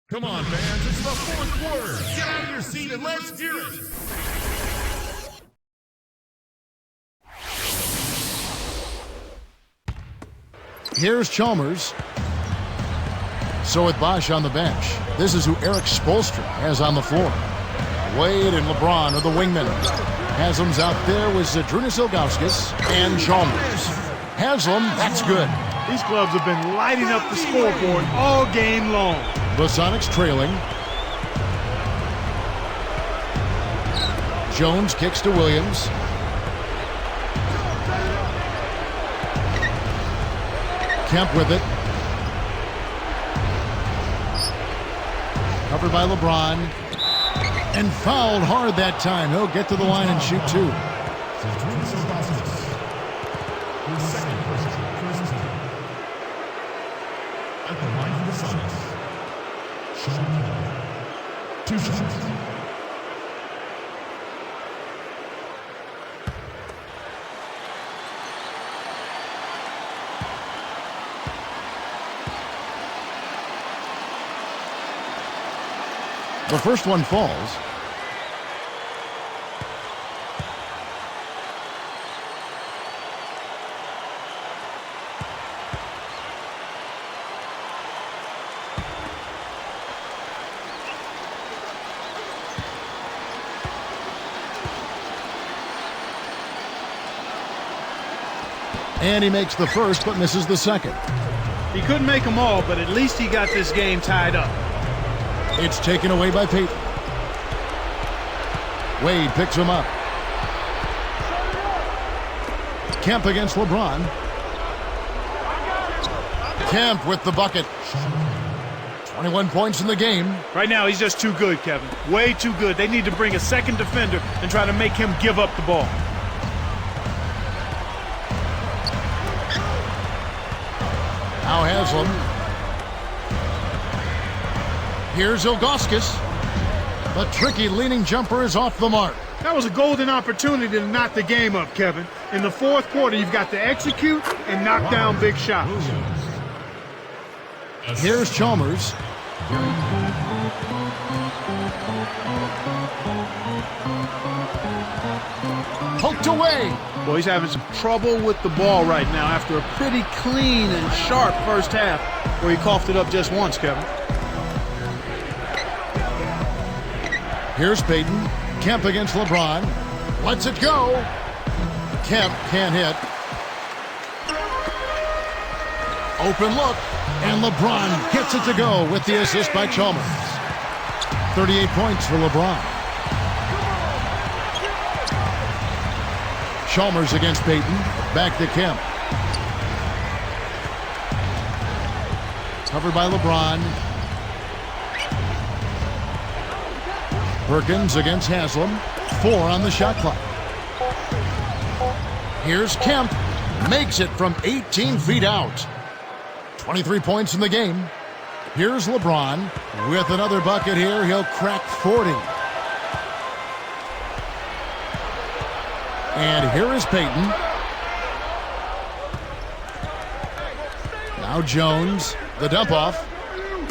Come on, fans, it's the fourth quarter. Get out of your seat and let's hear it. Here's Chalmers. So with Bosch on the bench, this is who Eric Spoelstra has on the floor. Wade and LeBron are the wingmen. Haslam's out there with Zydrunas Ilgauskas and Chalmers. Haslam, that's good. These clubs have been lighting up the scoreboard all game long. The Sonics trailing. Jones kicks to Williams. Kemp with it. Covered by LeBron. And fouled hard that time. He'll get to the line and shoot two. Zydrunas Ilgauskas. His second first team. At the line for the Sonics, Sean Miller. 2 shots. The first one falls. And he makes the first, but misses the second. He couldn't make them all, but at least he got this game tied up. It's taken away by Payton. Wade picks him up. Kemp against LeBron. Kemp with the bucket. 21 points in the game. Right now, he's just too good, Kevin. Way too good. They need to bring a second defender and try to make him give up the ball. Now Haslam. Here's Ilgauskas. The tricky leaning jumper is off the mark. That was a golden opportunity to knock the game up, Kevin. In the fourth quarter, you've got to execute and knock down big shots. Here's Chalmers. Poked away. Boy, he's having some trouble with the ball right now after a pretty clean and sharp first half where he coughed it up just once, Kevin. Here's Payton. Kemp against LeBron. Lets it go. Kemp can't hit. Open look. And LeBron gets it to go with the assist by Chalmers. 38 points for LeBron. Chalmers against Payton. Back to Kemp. Covered by LeBron. Perkins against Haslam. 4 on the shot clock. Here's Kemp. Makes it from 18 feet out. 23 points in the game. Here's LeBron. With another bucket here, he'll crack 40. And here is Payton. Now Jones. The dump off.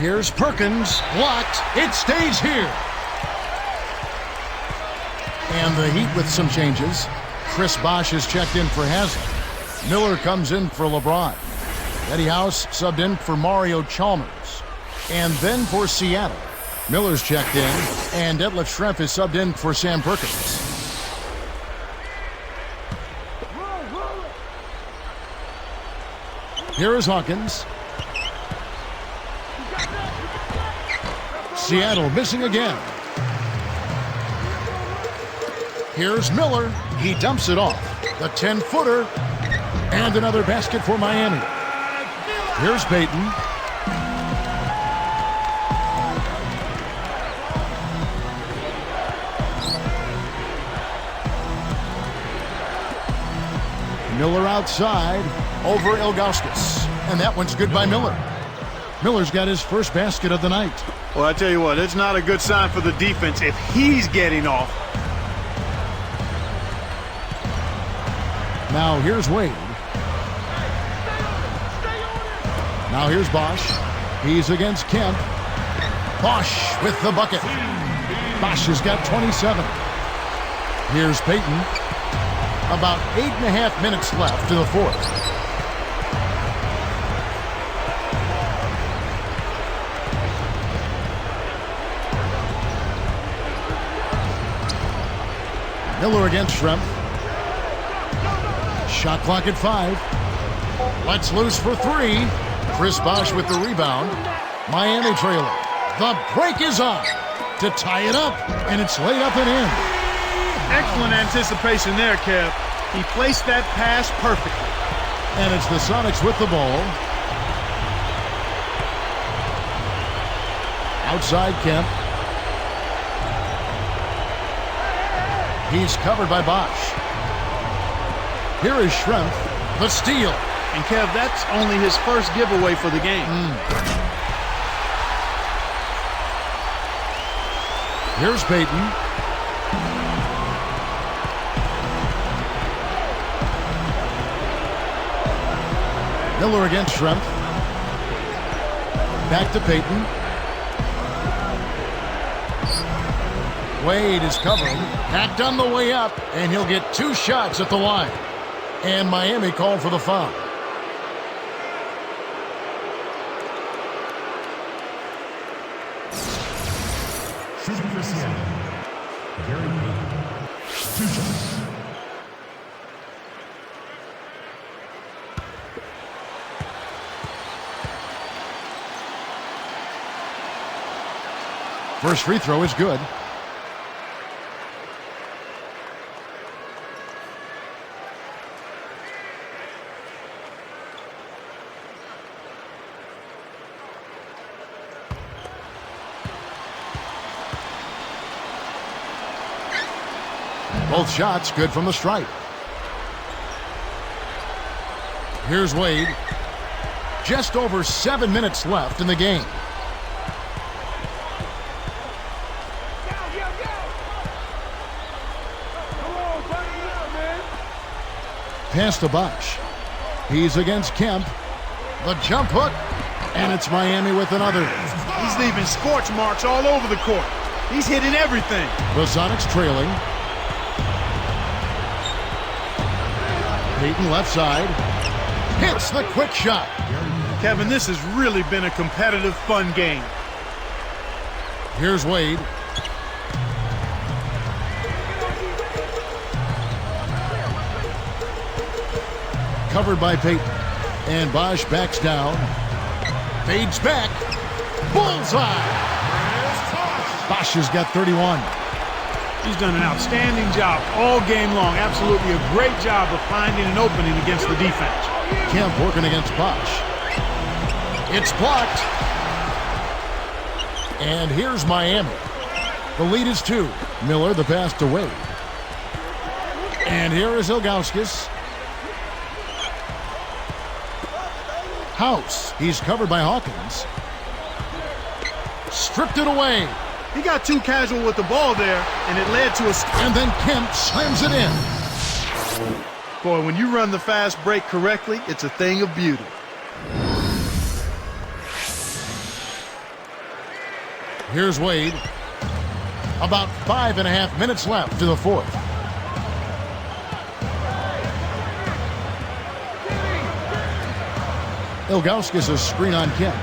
Here's Perkins. Blocked. It stays here. And the Heat with some changes. Chris Bosh is checked in for Haslam. Miller comes in for LeBron. Eddie House subbed in for Mario Chalmers. And then for Seattle, Miller's checked in, and Detlef Schrempf is subbed in for Sam Perkins. Here is Hawkins. Seattle missing again. Here's Miller. He dumps it off. The 10-footer. And another basket for Miami. Here's Payton. Miller outside over Ilgauskas. And that one's good by Miller. Miller's got his first basket of the night. Well, I tell you what, it's not a good sign for the defense if he's getting off. Now here's Wade. Now here's Bosh. He's against Kemp. Bosch with the bucket. Bosch has got 27. Here's Payton. About 8.5 minutes left to the fourth. Miller against Schrempf. Shot clock at 5. Let's loose for 3. Chris Bosch with the rebound. Miami trailing. The break is on to tie it up, and it's laid up and in. Excellent anticipation there, Kev. He placed that pass perfectly. And it's the Sonics with the ball. Outside Kemp. He's covered by Bosch. Here is Schrempf, the steal. And Kev, that's only his first giveaway for the game. Here's Payton. Miller against Schrempf. Back to Payton. Wade is covering. Backed on the way up, and he'll get 2 shots at the line. And Miami called for the foul. Shooting for Seattle, Gary Payton. 2 shots. First free throw is good. Both shots good from the stripe. Here's Wade. Just over 7 minutes left in the game. Pass to Bosch. He's against Kemp. The jump hook. And it's Miami with another. He's leaving scorch marks all over the court. He's hitting everything. The Sonics trailing. Payton left side. Hits the quick shot. Kevin, this has really been a competitive, fun game. Here's Wade. Covered by Payton. And Bosch backs down. Fades back. Bullseye. Bosch has got 31. He's done an outstanding job all game long. Absolutely a great job of finding an opening against the defense. Kemp working against Bosch. It's blocked. And here's Miami. The lead is 2. Miller the pass to Wade. And here is Ilgauskas. House. He's covered by Hawkins. Stripped it away. He got too casual with the ball there, and it led to a... And then Kemp slams it in. Boy, when you run the fast break correctly, it's a thing of beauty. Here's Wade. About 5.5 minutes left to the fourth. Ilgauskas a screen on Kemp.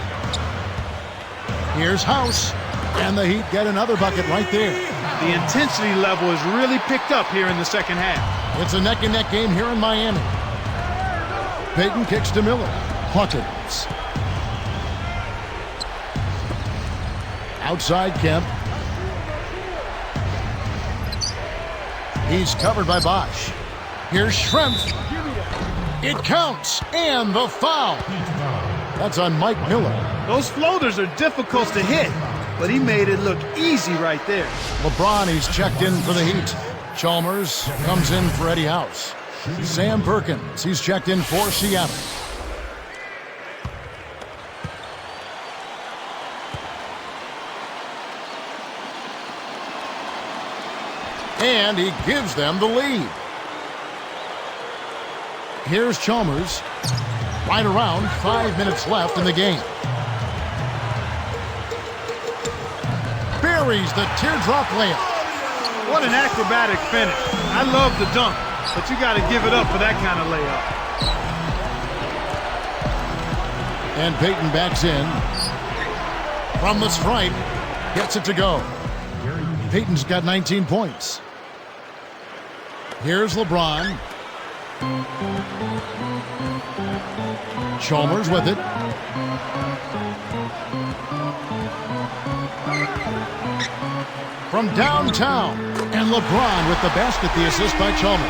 Here's House. And the Heat get another bucket right there. The intensity level has really picked up here in the second half. It's a neck-and-neck game here in Miami. Payton kicks to Miller. Hawkins. Outside Kemp. He's covered by Bosch. Here's Schrempf. It counts. And the foul. That's on Mike Miller. Those floaters are difficult to hit, but he made it look easy right there. LeBron, he's checked in for the Heat. Chalmers comes in for Eddie House. Sam Perkins, he's checked in for Seattle. And he gives them the lead. Here's Chalmers. Right around 5 minutes left in the game. buries the teardrop layup. What an acrobatic finish. I love the dunk, but you got to give it up for that kind of layup. And Payton backs in. From the stripe, gets it to go. Payton's got 19 points. Here's LeBron. Chalmers with it. From downtown. And LeBron with the basket, the assist by Chalmers.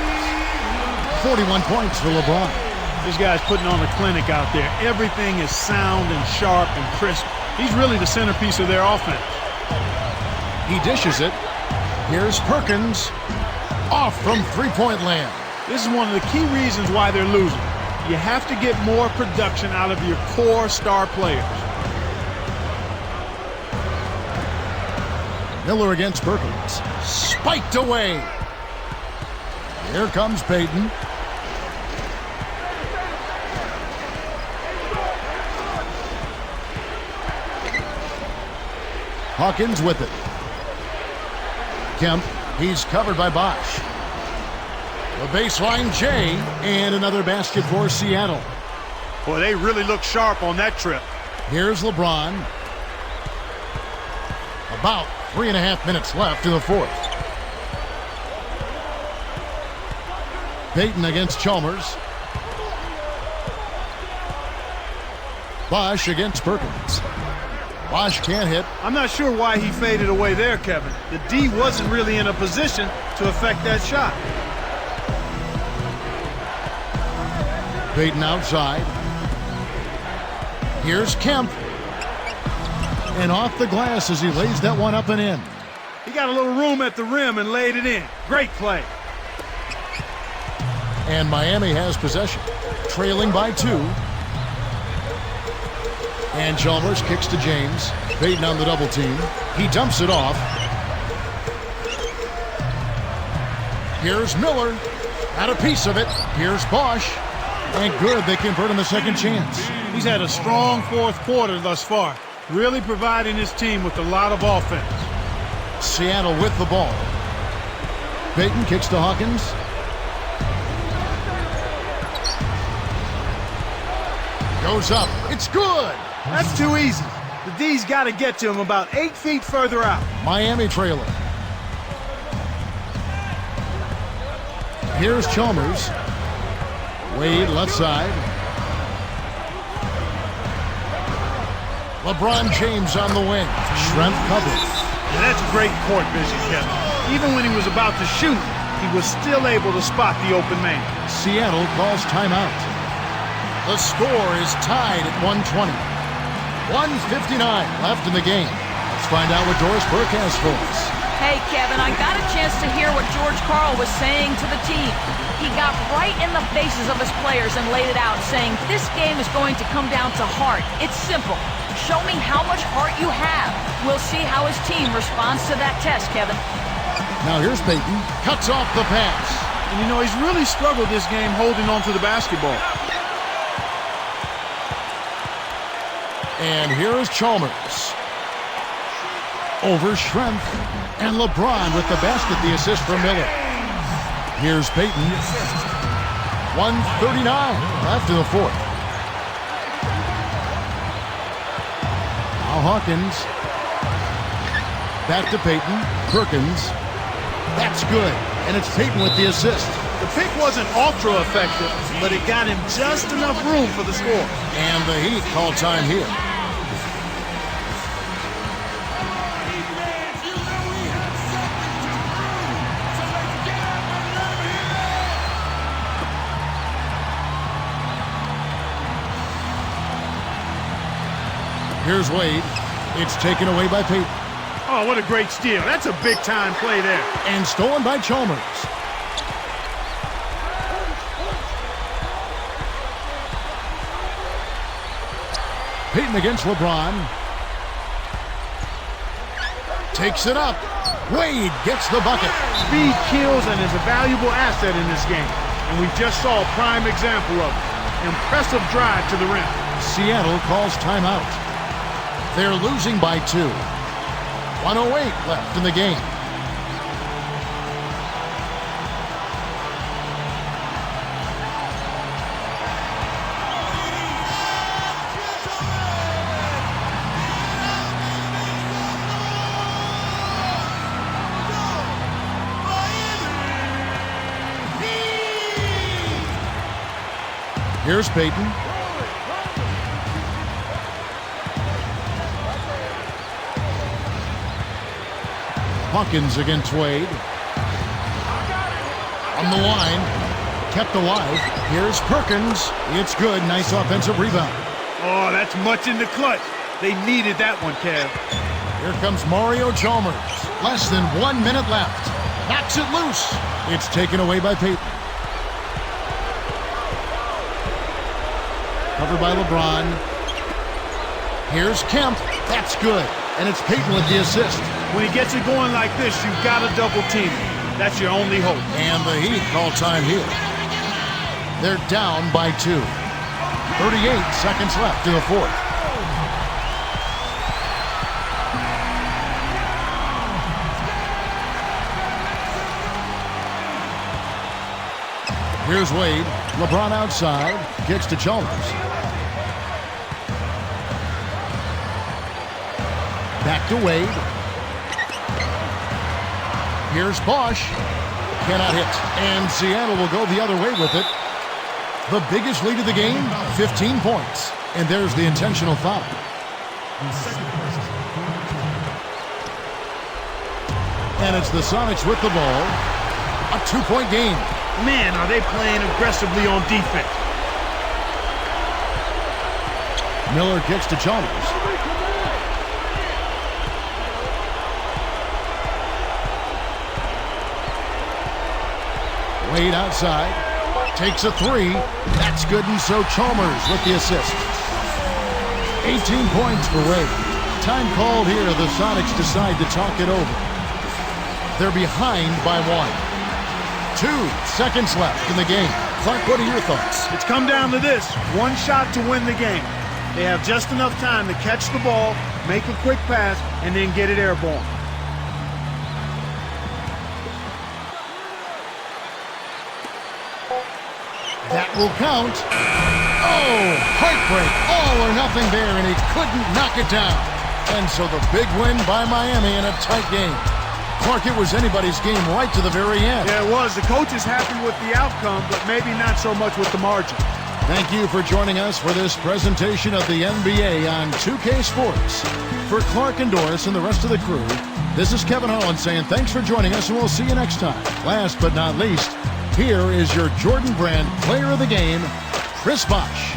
41 points for LeBron. This guy's putting on a clinic out there. Everything is sound and sharp and crisp. He's really the centerpiece of their offense. He dishes it. Here's Perkins. Off from three-point land. This is one of the key reasons why they're losing. You have to get more production out of your core star players. Miller against Perkins. Spiked away. Here comes Payton. Hawkins with it. Kemp, he's covered by Bosch. The baseline J, and another basket for Seattle. Boy, they really look sharp on that trip. Here's LeBron. About 3.5 minutes left in the fourth. Payton against Chalmers. Bosch against Perkins. Bosch can't hit. I'm not sure why he faded away there, Kevin. The D wasn't really in a position to affect that shot. Payton outside. Here's Kemp. And off the glass as he lays that one up and in. He got a little room at the rim and laid it in. Great play. And Miami has possession, trailing by 2. And Chalmers kicks to James. Payton on the double team. He dumps it off. Here's Miller. Got a piece of it. Here's Bosch. And good, they convert him a second chance. He's had a strong fourth quarter thus far, really providing his team with a lot of offense. Seattle with the ball. Payton kicks to Hawkins. Goes up. It's good. That's too easy. The D's got to get to him about 8 feet further out. Miami trailer. Here's Chalmers. Wade left side. LeBron James on the wing. Schrempf covers. And that's great court vision, Kevin. Even when he was about to shoot, he was still able to spot the open man. Seattle calls timeout. The score is tied at 120. 1:59 left in the game. Let's find out what Doris Burke has for us. Hey, Kevin, I got a chance to hear what George Karl was saying to the team. He got right in the faces of his players and laid it out, saying this game is going to come down to heart. It's simple. Show me how much heart you have. We'll see how his team responds to that test, Kevin. Now here's Payton. Cuts off the pass. And you know, he's really struggled this game holding on to the basketball. And here is Chalmers. Over Schrempf. And LeBron with the basket, the assist from Miller. Here's Payton. 1:39 left in the fourth. Now Hawkins. Back to Payton. Perkins. That's good. And it's Payton with the assist. The pick wasn't ultra effective, but it got him just enough room for the score. And the Heat call time here. Here's Wade. It's taken away by Payton. Oh, what a great steal. That's a big-time play there. And stolen by Chalmers. Payton against LeBron. Takes it up. Wade gets the bucket. Speed kills and is a valuable asset in this game. And we just saw a prime example of it. Impressive drive to the rim. Seattle calls timeout. They're losing by 2. 1:08 left in the game. Here's Peyton. Hawkins against Wade. On the line. Kept alive. Here's Perkins. It's good. Nice offensive rebound. Oh, that's much in the clutch. They needed that one, Kev. Here comes Mario Chalmers. Less than 1 minute left. Knocks it loose. It's taken away by Peyton. Covered by LeBron. Here's Kemp. That's good. And it's Peyton with the assist. When he gets it going like this, you've got to double team him. That's your only hope. And the Heat call time here. They're down by 2. 38 seconds left in the fourth. Here's Wade. LeBron outside. Gets to Chalmers. Back to Wade. Here's Bosch. Cannot hit. And Seattle will go the other way with it. The biggest lead of the game, 15 points. And there's the intentional foul. And it's the Sonics with the ball. A 2-point game. Man, are they playing aggressively on defense. Miller gets to Chalmers. Wade outside. Takes a 3. That's good, and so Chalmers with the assist. 18 points for Wade. Time called here. The Sonics decide to talk it over. They're behind by 1. 2 seconds left in the game. Clark, what are your thoughts? It's come down to this. One shot to win the game. They have just enough time to catch the ball, make a quick pass, and then get it airborne. That will count. Oh, heartbreak. All or nothing there, and he couldn't knock it down. And so the big win by Miami in a tight game. Clark, it was anybody's game right to the very end. Yeah, it was. The coach is happy with the outcome, but maybe not so much with the margin. Thank you for joining us for this presentation of the NBA on 2K Sports. For Clark and Doris and the rest of the crew, this is Kevin Holland saying thanks for joining us, and we'll see you next time. Last but not least, here is your Jordan Brand Player of the Game, Chris Bosh.